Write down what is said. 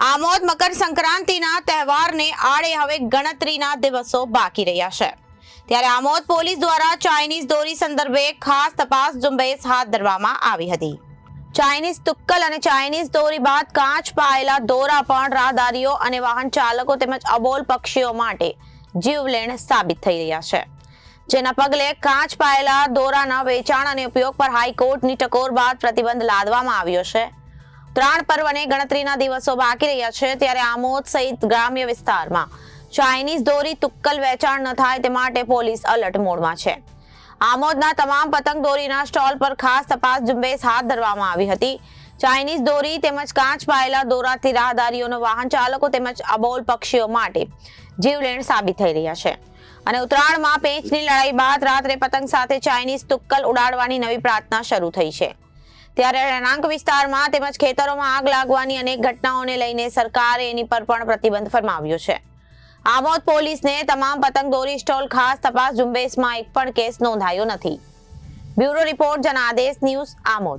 આમોદ મકર સંક્રાંતિના તહેવારને આડે હવે ગણતરીના દિવસો બાકી રહ્યા છે ત્યારે આમોદ પોલીસ દ્વારા ચાઇનીઝ દોરી સંદર્ભે ખાસ તપાસ ઝુંબેશ હાથ ધરવામાં આવી હતી। ચાઇનીઝ તુક્કલ અને ચાઇનીઝ દોરી બાદ કાચ પાયેલા દોરા પણ રાહદારીઓ અને વાહન ચાલકો તેમજ અબોલ પક્ષીઓ માટે જીવલેણ સાબિત થઈ રહ્યા છે, જેના પગલે કાચ પાયેલા દોરાના વેચાણ અને ઉપયોગ પર હાઈકોર્ટની ટકોર બાદ પ્રતિબંધ લાદવામાં આવ્યો છે। ત્રણ પર્વને ગણતરીના દિવસો બાકી રહ્યા છે ત્યારે આમોદ સહિત ગ્રામ્ય વિસ્તારમાં ચાઇનીઝ દોરી તુક્કલ વેચાણ ન થાય તે માટે પોલીસ અલર્ટ મોડમાં છે। આમોદના તમામ પતંગ દોરીના સ્ટોલ પર ખાસ તપાસ ઝુંબેશ હાથ ધરવામાં આવી હતી। ચાઇનીઝ દોરી તેમજ કાચ પાયેલા દોરાથી રાહદારીઓનો વાહન ચાલકો તેમજ અબોલ પક્ષીઓ માટે જીવલેણ સાબિત થઈ રહ્યા છે અને ઉત્તરાયણમાં પેંચની લડાઈ બાદ રાત્રે પતંગ સાથે ચાઇનીઝ તુક્કલ ઉડાડવાની નવી પ્રાર્થના શરૂ થઈ છે ત્યારે રહેણાંક વિસ્તારમાં તેમજ ખેતરોમાં આગ લાગવાની અનેક ઘટનાઓને લઈને સરકારે એની પર પણ પ્રતિબંધ ફરમાવ્યો છે। આમોદ પોલીસને તમામ પતંગ દોરી સ્ટોલ ખાસ તપાસ ઝુંબેશમાં એક પણ કેસ નોંધાયો નથી। Bureau report Janadesh news Amod.